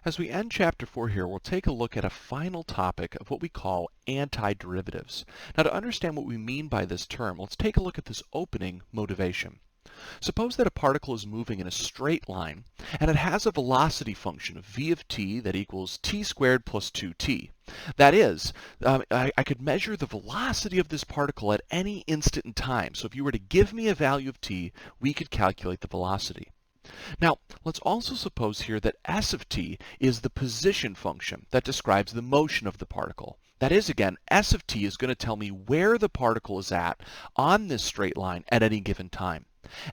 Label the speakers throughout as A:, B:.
A: As we end Chapter 4 here, we'll take a look at a final topic of what we call antiderivatives. Now, to understand what we mean by this term, let's take a look at this opening motivation. Suppose that a particle is moving in a straight line, and it has a velocity function of v of t that equals t squared plus 2t. That is, I could measure the velocity of this particle at any instant in time. So if you were to give me a value of t, we could calculate the velocity. Now, let's also suppose here that s of t is the position function that describes the motion of the particle. That is, again, s of t is going to tell me where the particle is at on this straight line at any given time.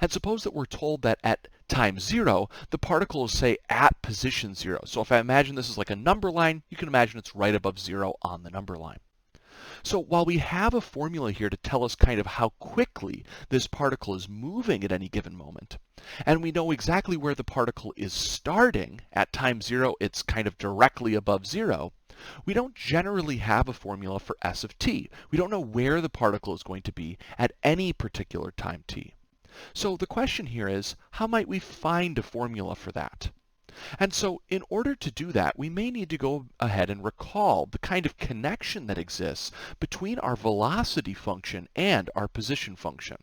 A: And suppose that we're told that at time 0, the particle is, say, at position 0. So if I imagine this is like a number line, you can imagine it's right above 0 on the number line. So while we have a formula here to tell us kind of how quickly this particle is moving at any given moment, and we know exactly where the particle is starting, at time 0 it's kind of directly above 0, we don't generally have a formula for s of t. We don't know where the particle is going to be at any particular time t. So the question here is, how might we find a formula for that? And so in order to do that, we may need to go ahead and recall the kind of connection that exists between our velocity function and our position function.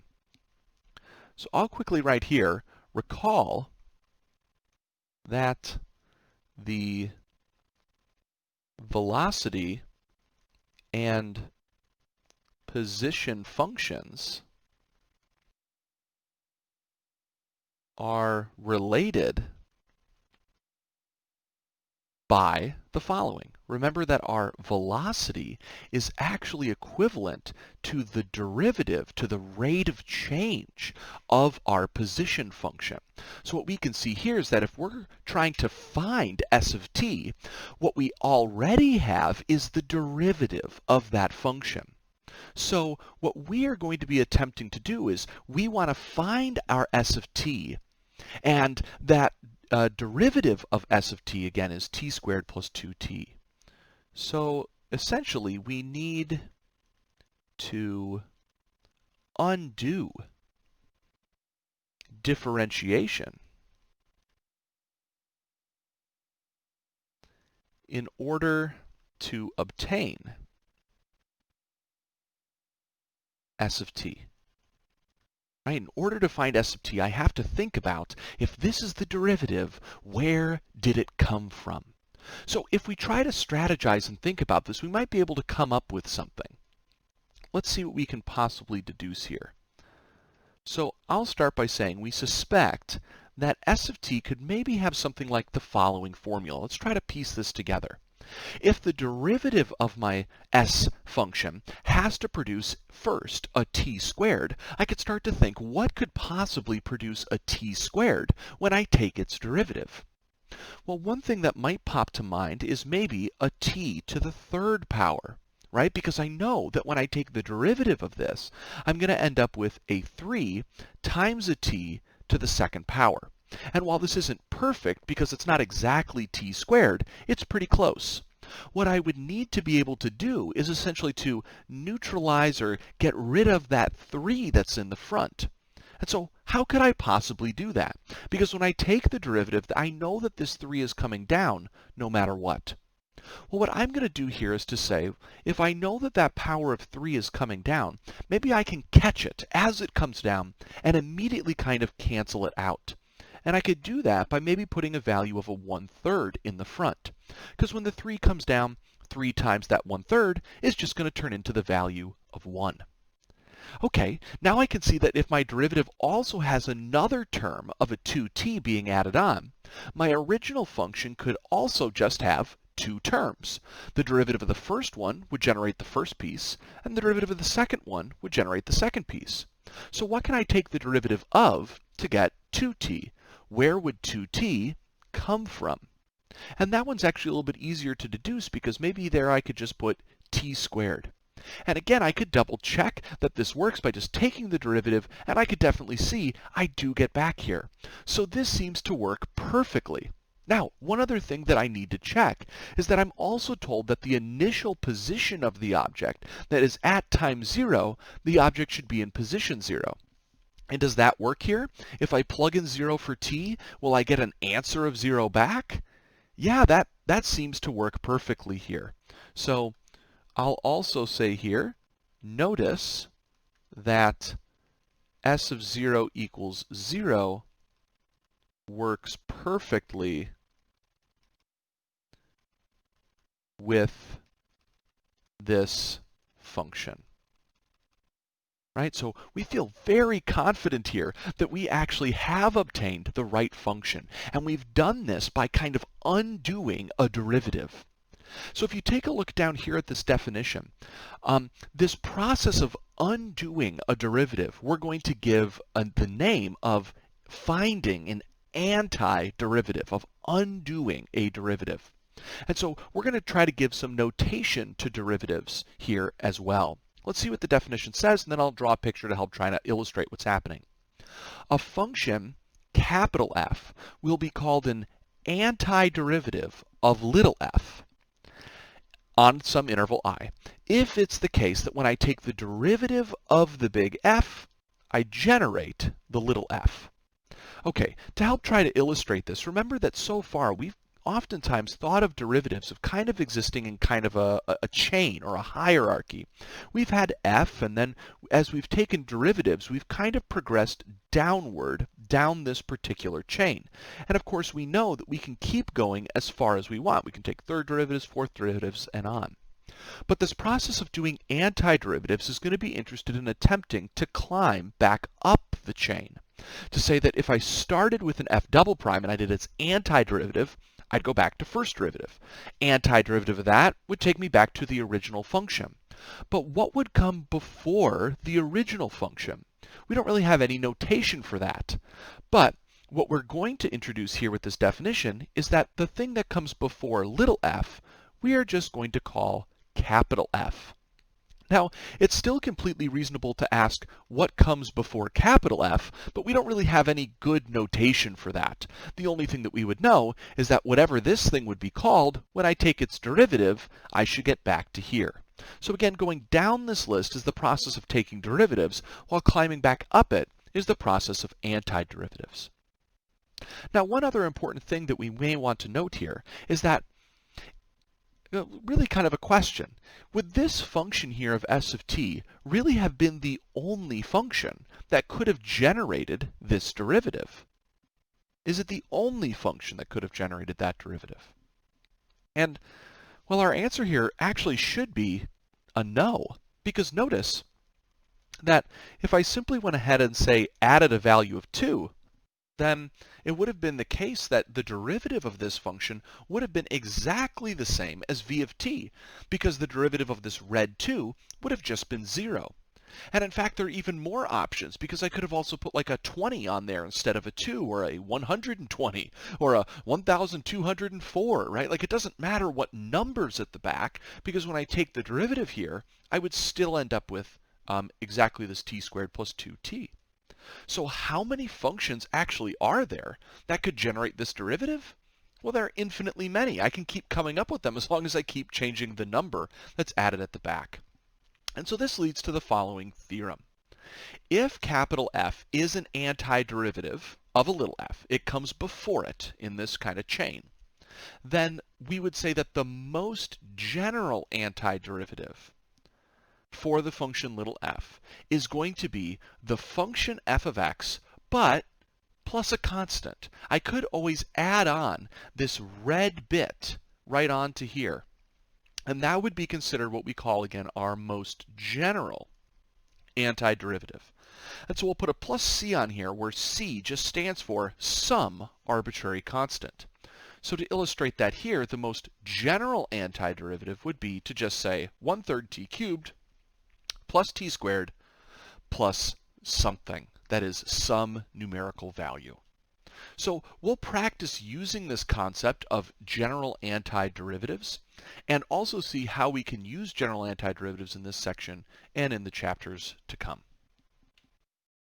A: So I'll quickly write here, recall that the velocity and position functions are related by the following. Remember that our velocity is actually equivalent to the derivative, to the rate of change of our position function. So what we can see here is that if we're trying to find s of t, what we already have is the derivative of that function. So what we are going to be attempting to do is we want to find our s of t, and that derivative of s of t, again, is t squared plus 2t. So essentially, we need to undo differentiation in order to obtain s of t. Right? In order to find s of t, I have to think about, if this is the derivative, where did it come from? So if we try to strategize and think about this, we might be able to come up with something. Let's see what we can possibly deduce here. So I'll start by saying we suspect that s of t could maybe have something like the following formula. Let's try to piece this together. If the derivative of my s function has to produce first a t squared, I could start to think, what could possibly produce a t squared when I take its derivative? Well, one thing that might pop to mind is maybe a t to the third power, right? Because I know that when I take the derivative of this, I'm going to end up with a 3 times a t to the second power. And while this isn't perfect because it's not exactly t squared, it's pretty close. What I would need to be able to do is essentially to neutralize or get rid of that 3 that's in the front. And so how could I possibly do that? Because when I take the derivative, I know that this 3 is coming down no matter what. Well, what I'm going to do here is to say, if I know that that power of 3 is coming down, maybe I can catch it as it comes down and immediately kind of cancel it out. And I could do that by maybe putting a value of a 1/3 in the front. Because when the 3 comes down, 3 times that 1/3 is just going to turn into the value of 1. Okay, now I can see that if my derivative also has another term of a 2t being added on, my original function could also just have 2 terms. The derivative of the first one would generate the first piece, and the derivative of the second one would generate the second piece. So what can I take the derivative of to get 2t? Where would 2t come from? And that one's actually a little bit easier to deduce because maybe there I could just put t squared. And again, I could double check that this works by just taking the derivative, and I could definitely see I do get back here. So this seems to work perfectly. Now, one other thing that I need to check is that I'm also told that the initial position of the object, that is at time 0, the object should be in position 0. And does that work here? If I plug in 0 for t, will I get an answer of 0 back? Yeah, that seems to work perfectly here. So I'll also say here, notice that s of 0 equals 0 works perfectly with this function. Right? So we feel very confident here that we actually have obtained the right function. And we've done this by kind of undoing a derivative. So if you take a look down here at this definition, this process of undoing a derivative, we're going to give the name of finding an antiderivative, of undoing a derivative. And so we're going to try to give some notation to derivatives here as well. Let's see what the definition says, and then I'll draw a picture to help try to illustrate what's happening. A function, capital F, will be called an antiderivative of little f on some interval I, if it's the case that when I take the derivative of the big F, I generate the little f. Okay, to help try to illustrate this, remember that so far we've oftentimes thought of derivatives of kind of existing in kind of a chain or a hierarchy. We've had f, and then as we've taken derivatives, we've kind of progressed downward down this particular chain. And of course, we know that we can keep going as far as we want. We can take third derivatives, fourth derivatives, and on. But this process of doing antiderivatives is going to be interested in attempting to climb back up the chain. To say that if I started with an f double prime and I did its antiderivative, I'd go back to first derivative. Antiderivative of that would take me back to the original function. But what would come before the original function? We don't really have any notation for that. But what we're going to introduce here with this definition is that the thing that comes before little f, we are just going to call capital F. Now, it's still completely reasonable to ask what comes before capital F, but we don't really have any good notation for that. The only thing that we would know is that whatever this thing would be called, when I take its derivative, I should get back to here. So again, going down this list is the process of taking derivatives, while climbing back up it is the process of antiderivatives. Now, one other important thing that we may want to note here is that really kind of a question. Would this function here of s of t really have been the only function that could have generated this derivative? Is it the only function that could have generated that derivative? And, well, our answer here actually should be a no, because notice that if I simply went ahead and say added a value of 2, then it would have been the case that the derivative of this function would have been exactly the same as v of t, because the derivative of this red 2 would have just been 0. And in fact, there are even more options, because I could have also put like a 20 on there instead of a 2, or a 120, or a 1204, right? Like, it doesn't matter what number's at the back, because when I take the derivative here, I would still end up with exactly this t squared plus 2t. So how many functions actually are there that could generate this derivative? Well, there are infinitely many. I can keep coming up with them as long as I keep changing the number that's added at the back. And so this leads to the following theorem. If capital F is an antiderivative of a little f, it comes before it in this kind of chain, then we would say that the most general antiderivative for the function little f is going to be the function f of x, but plus a constant. I could always add on this red bit right onto here, and that would be considered what we call, again, our most general antiderivative. And so we'll put a plus c on here, where c just stands for some arbitrary constant. So to illustrate that here, the most general antiderivative would be to just say 1/3 t cubed plus t squared plus something, that is, some numerical value. So we'll practice using this concept of general antiderivatives, and also see how we can use general antiderivatives in this section and in the chapters to come.